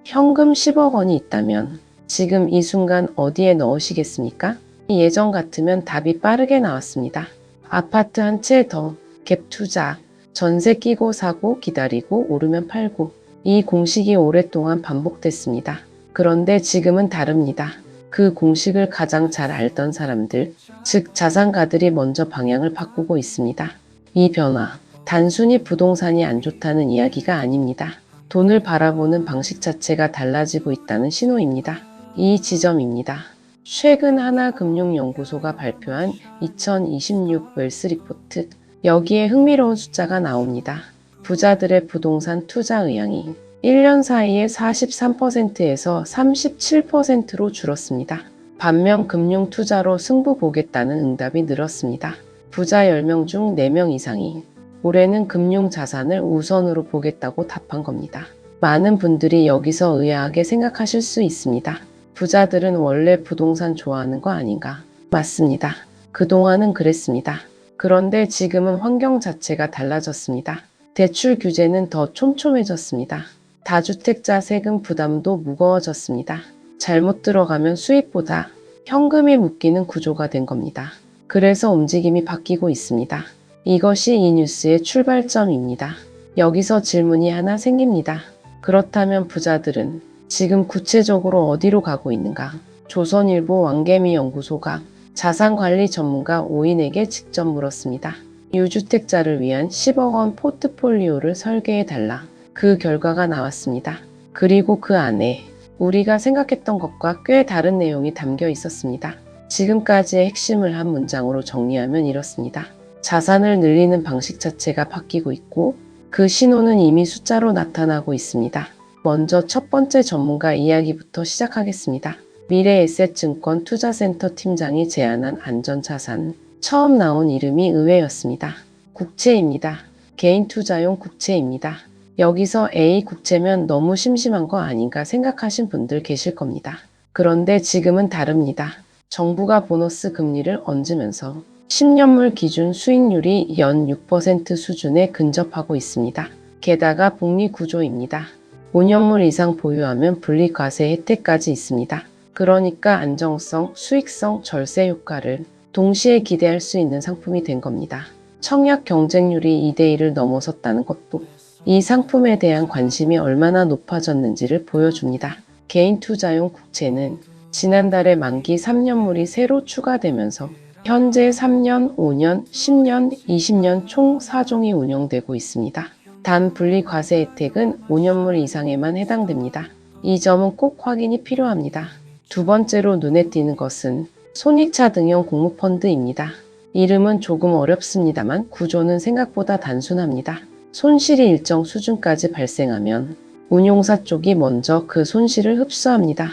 현금 10억 원이 있다면 지금 이 순간 어디에 넣으시겠습니까? 예전 같으면 답이 빠르게 나왔습니다. 아파트 한 채 더, 갭 투자, 전세 끼고 사고 기다리고 오르면 팔고. 이 공식이 오랫동안 반복됐습니다. 그런데 지금은 다릅니다. 그 공식을 가장 잘 알던 사람들, 즉 자산가들이 먼저 방향을 바꾸고 있습니다. 이 변화, 단순히 부동산이 안 좋다는 이야기가 아닙니다. 돈을 바라보는 방식 자체가 달라지고 있다는 신호입니다. 이 지점입니다. 최근 하나금융연구소가 발표한 2026 웰스 리포트, 여기에 흥미로운 숫자가 나옵니다. 부자들의 부동산 투자 의향이 1년 사이에 43%에서 37%로 줄었습니다. 반면 금융 투자로 승부 보겠다는 응답이 늘었습니다. 부자 10명 중 4명 이상이 올해는 금융 자산을 우선으로 보겠다고 답한 겁니다. 많은 분들이 여기서 의아하게 생각하실 수 있습니다. 부자들은 원래 부동산 좋아하는 거 아닌가? 맞습니다. 그동안은 그랬습니다. 그런데 지금은 환경 자체가 달라졌습니다. 대출 규제는 더 촘촘해졌습니다. 다주택자 세금 부담도 무거워졌습니다. 잘못 들어가면 수입보다 현금이 묶이는 구조가 된 겁니다. 그래서 움직임이 바뀌고 있습니다. 이것이 이 뉴스의 출발점입니다. 여기서 질문이 하나 생깁니다. 그렇다면 부자들은 지금 구체적으로 어디로 가고 있는가? 조선일보 왕개미 연구소가 자산관리 전문가 5인에게 직접 물었습니다. 유주택자를 위한 10억 원 포트폴리오를 설계해달라. 그 결과가 나왔습니다. 그리고 그 안에 우리가 생각했던 것과 꽤 다른 내용이 담겨 있었습니다. 지금까지의 핵심을 한 문장으로 정리하면 이렇습니다. 자산을 늘리는 방식 자체가 바뀌고 있고 그 신호는 이미 숫자로 나타나고 있습니다. 먼저 첫 번째 전문가 이야기부터 시작하겠습니다. 미래에셋증권 투자센터 팀장이 제안한 안전자산. 처음 나온 이름이 의외였습니다. 국채입니다. 개인 투자용 국채입니다. 여기서 A 국채면 너무 심심한 거 아닌가 생각하신 분들 계실 겁니다. 그런데 지금은 다릅니다. 정부가 보너스 금리를 얹으면서 10년물 기준 수익률이 연 6% 수준에 근접하고 있습니다. 게다가 복리 구조입니다. 5년물 이상 보유하면 분리과세 혜택까지 있습니다. 그러니까 안정성, 수익성, 절세 효과를 동시에 기대할 수 있는 상품이 된 겁니다. 청약 경쟁률이 2대1을 넘어섰다는 것도 이 상품에 대한 관심이 얼마나 높아졌는지를 보여줍니다. 개인 투자용 국채는 지난달에 만기 3년물이 새로 추가되면서 현재 3년, 5년, 10년, 20년 총 4종이 운영되고 있습니다. 단 분리과세 혜택은 5년물 이상에만 해당됩니다. 이 점은 꼭 확인이 필요합니다. 두 번째로 눈에 띄는 것은 손익차 등형 공모펀드입니다. 이름은 조금 어렵습니다만 구조는 생각보다 단순합니다. 손실이 일정 수준까지 발생하면 운용사 쪽이 먼저 그 손실을 흡수합니다.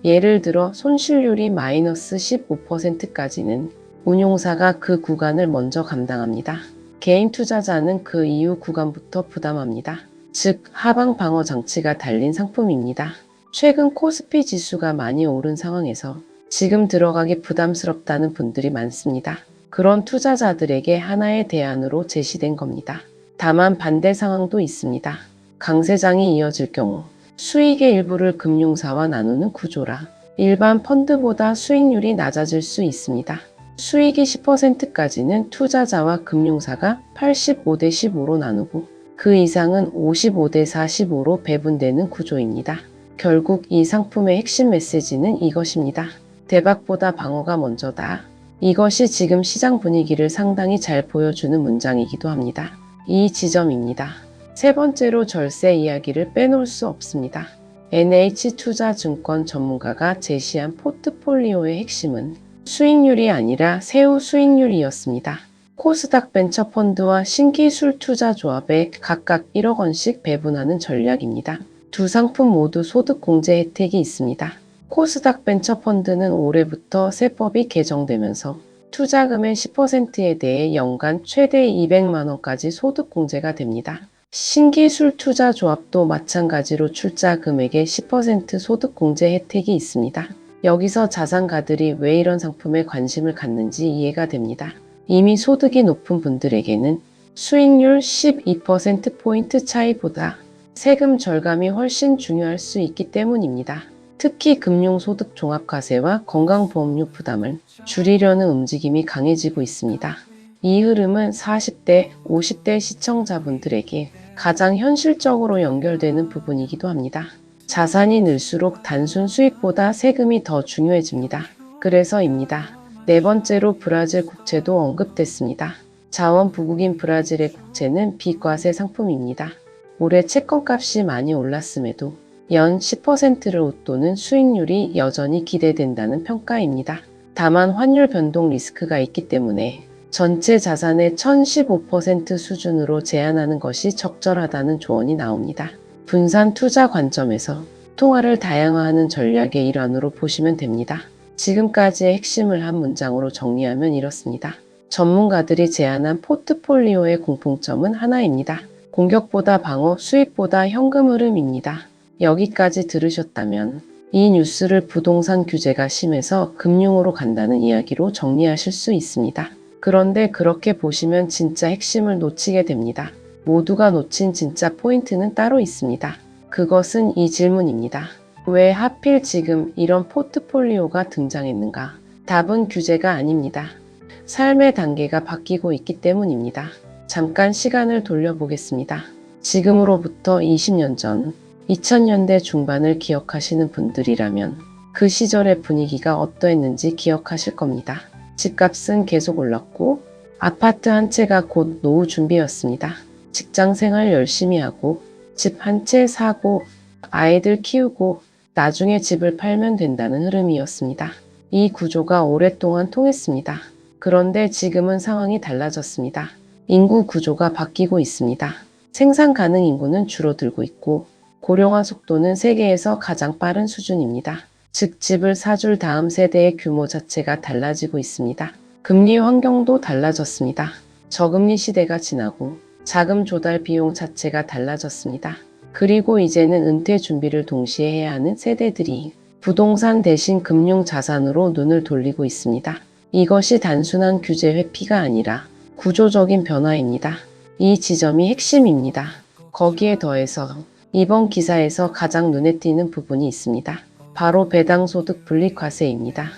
예를 들어 손실률이 마이너스 15%까지는 운용사가 그 구간을 먼저 감당합니다. 개인 투자자는 그 이후 구간부터 부담합니다. 즉 하방 방어 장치가 달린 상품입니다. 최근 코스피 지수가 많이 오른 상황에서 지금 들어가기 부담스럽다는 분들이 많습니다. 그런 투자자들에게 하나의 대안으로 제시된 겁니다. 다만 반대 상황도 있습니다. 강세장이 이어질 경우 수익의 일부를 금융사와 나누는 구조라 일반 펀드보다 수익률이 낮아질 수 있습니다. 수익이 10%까지는 투자자와 금융사가 85대 15로 나누고 그 이상은 55대 45로 배분되는 구조입니다. 결국 이 상품의 핵심 메시지는 이것입니다. 대박보다 방어가 먼저다. 이것이 지금 시장 분위기를 상당히 잘 보여주는 문장이기도 합니다. 이 지점입니다. 세 번째로 절세 이야기를 빼놓을 수 없습니다. NH투자증권 전문가가 제시한 포트폴리오의 핵심은 수익률이 아니라 세후 수익률이었습니다. 코스닥 벤처펀드와 신기술 투자조합에 각각 1억 원씩 배분하는 전략입니다. 두 상품 모두 소득공제 혜택이 있습니다. 코스닥 벤처펀드는 올해부터 세법이 개정되면서 투자금의 10%에 대해 연간 최대 200만 원까지 소득공제가 됩니다. 신기술 투자조합도 마찬가지로 출자 금액의 10% 소득공제 혜택이 있습니다. 여기서 자산가들이 왜 이런 상품에 관심을 갖는지 이해가 됩니다. 이미 소득이 높은 분들에게는 수익률 12%포인트 차이보다 세금 절감이 훨씬 중요할 수 있기 때문입니다. 특히 금융소득 종합과세와 건강보험료 부담을 줄이려는 움직임이 강해지고 있습니다. 이 흐름은 40대, 50대 시청자분들에게 가장 현실적으로 연결되는 부분이기도 합니다. 자산이 늘수록 단순 수익보다 세금이 더 중요해집니다. 그래서입니다. 네 번째로 브라질 국채도 언급됐습니다. 자원부국인 브라질의 국채는 비과세 상품입니다. 올해 채권값이 많이 올랐음에도 연 10%를 웃도는 수익률이 여전히 기대된다는 평가입니다. 다만 환율 변동 리스크가 있기 때문에 전체 자산의 1015% 수준으로 제한하는 것이 적절하다는 조언이 나옵니다. 분산 투자 관점에서 통화를 다양화하는 전략의 일환으로 보시면 됩니다. 지금까지의 핵심을 한 문장으로 정리하면 이렇습니다. 전문가들이 제안한 포트폴리오의 공통점은 하나입니다. 공격보다 방어, 수익보다 현금 흐름입니다. 여기까지 들으셨다면 이 뉴스를 부동산 규제가 심해서 금융으로 간다는 이야기로 정리하실 수 있습니다. 그런데 그렇게 보시면 진짜 핵심을 놓치게 됩니다. 모두가 놓친 진짜 포인트는 따로 있습니다. 그것은 이 질문입니다. 왜 하필 지금 이런 포트폴리오가 등장했는가? 답은 규제가 아닙니다. 삶의 단계가 바뀌고 있기 때문입니다. 잠깐 시간을 돌려보겠습니다. 지금으로부터 20년 전 2000년대 중반을 기억하시는 분들이라면 그 시절의 분위기가 어떠했는지 기억하실 겁니다. 집값은 계속 올랐고 아파트 한 채가 곧 노후 준비였습니다. 직장 생활 열심히 하고 집 한 채 사고 아이들 키우고 나중에 집을 팔면 된다는 흐름이었습니다. 이 구조가 오랫동안 통했습니다. 그런데 지금은 상황이 달라졌습니다. 인구 구조가 바뀌고 있습니다. 생산 가능 인구는 줄어들고 있고 고령화 속도는 세계에서 가장 빠른 수준입니다. 즉 집을 사줄 다음 세대의 규모 자체가 달라지고 있습니다. 금리 환경도 달라졌습니다. 저금리 시대가 지나고 자금 조달 비용 자체가 달라졌습니다. 그리고 이제는 은퇴 준비를 동시에 해야 하는 세대들이 부동산 대신 금융 자산으로 눈을 돌리고 있습니다. 이것이 단순한 규제 회피가 아니라 구조적인 변화입니다. 이 지점이 핵심입니다. 거기에 더해서 이번 기사에서 가장 눈에 띄는 부분이 있습니다. 바로 배당소득 분리과세입니다.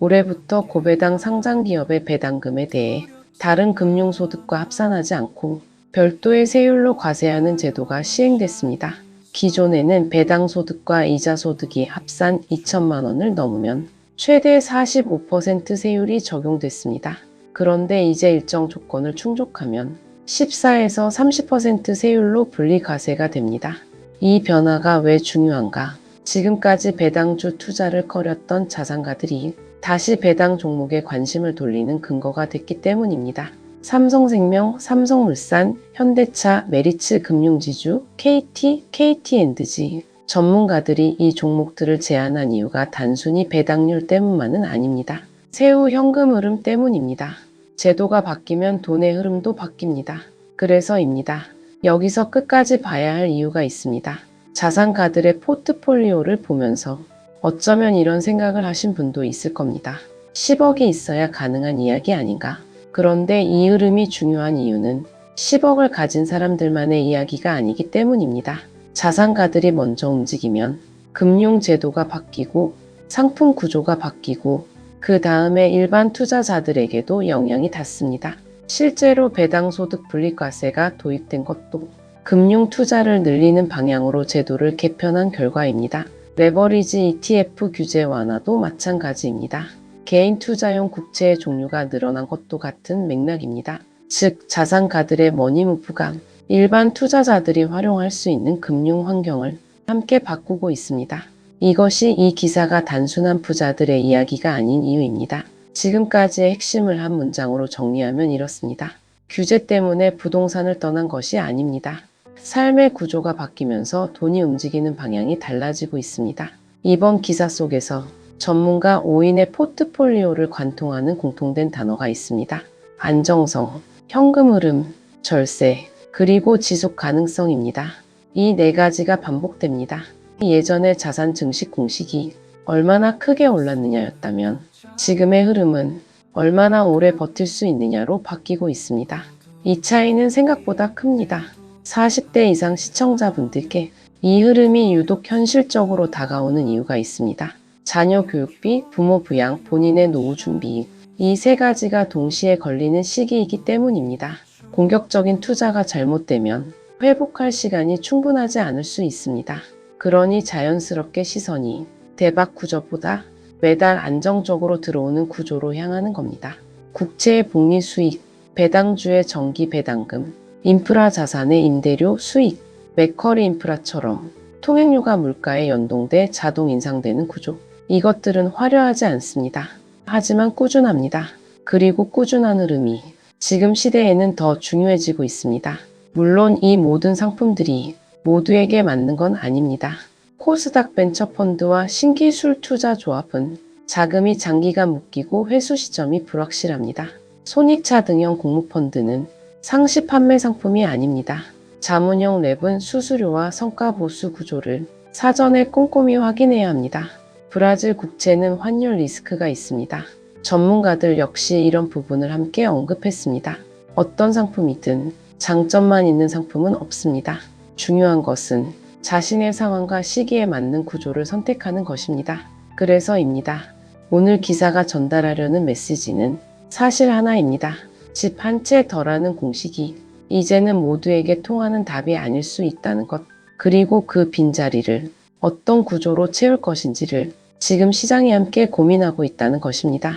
올해부터 고배당 상장기업의 배당금에 대해 다른 금융소득과 합산하지 않고 별도의 세율로 과세하는 제도가 시행됐습니다. 기존에는 배당소득과 이자소득이 합산 2천만 원을 넘으면 최대 45% 세율이 적용됐습니다. 그런데 이제 일정 조건을 충족하면 14에서 30% 세율로 분리과세가 됩니다. 이 변화가 왜 중요한가? 지금까지 배당주 투자를 꺼렸던 자산가들이 다시 배당 종목에 관심을 돌리는 근거가 됐기 때문입니다. 삼성생명, 삼성물산, 현대차, 메리츠 금융지주, KT, KT&G 전문가들이 이 종목들을 제안한 이유가 단순히 배당률 때문만은 아닙니다. 세후 현금 흐름 때문입니다. 제도가 바뀌면 돈의 흐름도 바뀝니다. 그래서입니다. 여기서 끝까지 봐야 할 이유가 있습니다. 자산가들의 포트폴리오를 보면서 어쩌면 이런 생각을 하신 분도 있을 겁니다. 10억이 있어야 가능한 이야기 아닌가? 그런데 이 흐름이 중요한 이유는 10억을 가진 사람들만의 이야기가 아니기 때문입니다. 자산가들이 먼저 움직이면 금융제도가 바뀌고 상품 구조가 바뀌고 그 다음에 일반 투자자들에게도 영향이 닿습니다. 실제로 배당소득 분리과세가 도입된 것도 금융 투자를 늘리는 방향으로 제도를 개편한 결과입니다. 레버리지 ETF 규제 완화도 마찬가지입니다. 개인 투자용 국채의 종류가 늘어난 것도 같은 맥락입니다. 즉 자산가들의 머니무브가 일반 투자자들이 활용할 수 있는 금융 환경을 함께 바꾸고 있습니다. 이것이 이 기사가 단순한 부자들의 이야기가 아닌 이유입니다. 지금까지의 핵심을 한 문장으로 정리하면 이렇습니다. 규제 때문에 부동산을 떠난 것이 아닙니다. 삶의 구조가 바뀌면서 돈이 움직이는 방향이 달라지고 있습니다. 이번 기사 속에서 전문가 5인의 포트폴리오를 관통하는 공통된 단어가 있습니다. 안정성, 현금 흐름, 절세, 그리고 지속 가능성입니다. 이 네 가지가 반복됩니다. 예전의 자산 증식 공식이 얼마나 크게 올랐느냐였다면 지금의 흐름은 얼마나 오래 버틸 수 있느냐로 바뀌고 있습니다. 이 차이는 생각보다 큽니다. 40대 이상 시청자분들께 이 흐름이 유독 현실적으로 다가오는 이유가 있습니다. 자녀 교육비, 부모 부양, 본인의 노후 준비, 이 세 가지가 동시에 걸리는 시기이기 때문입니다. 공격적인 투자가 잘못되면 회복할 시간이 충분하지 않을 수 있습니다. 그러니 자연스럽게 시선이 대박 구조보다 매달 안정적으로 들어오는 구조로 향하는 겁니다. 국채의 복리 수익, 배당주의 정기 배당금, 인프라 자산의 임대료 수익, 맥커리 인프라처럼 통행료가 물가에 연동돼 자동 인상되는 구조. 이것들은 화려하지 않습니다. 하지만 꾸준합니다. 그리고 꾸준한 흐름이 지금 시대에는 더 중요해지고 있습니다. 물론 이 모든 상품들이 모두에게 맞는 건 아닙니다. 코스닥 벤처펀드와 신기술 투자 조합은 자금이 장기간 묶이고 회수 시점이 불확실합니다. 손익차 등형 공모펀드는 상시 판매 상품이 아닙니다. 자문형 랩은 수수료와 성과 보수 구조를 사전에 꼼꼼히 확인해야 합니다. 브라질 국채는 환율 리스크가 있습니다. 전문가들 역시 이런 부분을 함께 언급했습니다. 어떤 상품이든 장점만 있는 상품은 없습니다. 중요한 것은 자신의 상황과 시기에 맞는 구조를 선택하는 것입니다. 그래서입니다. 오늘 기사가 전달하려는 메시지는 사실 하나입니다. 집 한 채 더라는 공식이 이제는 모두에게 통하는 답이 아닐 수 있다는 것, 그리고 그 빈자리를 어떤 구조로 채울 것인지를 지금 시장이 함께 고민하고 있다는 것입니다.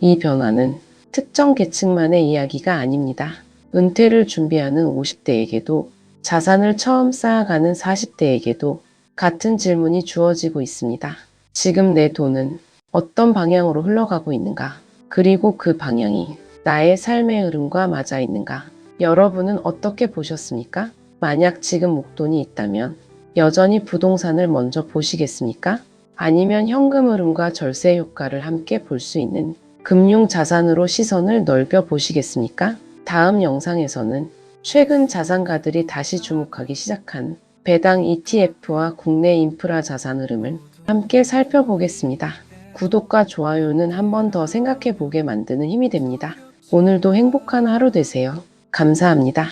이 변화는 특정 계층만의 이야기가 아닙니다. 은퇴를 준비하는 50대에게도 자산을 처음 쌓아가는 40대에게도 같은 질문이 주어지고 있습니다. 지금 내 돈은 어떤 방향으로 흘러가고 있는가? 그리고 그 방향이 나의 삶의 흐름과 맞아 있는가? 여러분은 어떻게 보셨습니까? 만약 지금 목돈이 있다면 여전히 부동산을 먼저 보시겠습니까? 아니면 현금 흐름과 절세 효과를 함께 볼 수 있는 금융 자산으로 시선을 넓혀 보시겠습니까? 다음 영상에서는 최근 자산가들이 다시 주목하기 시작한 배당 ETF와 국내 인프라 자산 흐름을 함께 살펴보겠습니다. 구독과 좋아요는 한 번 더 생각해 보게 만드는 힘이 됩니다. 오늘도 행복한 하루 되세요. 감사합니다.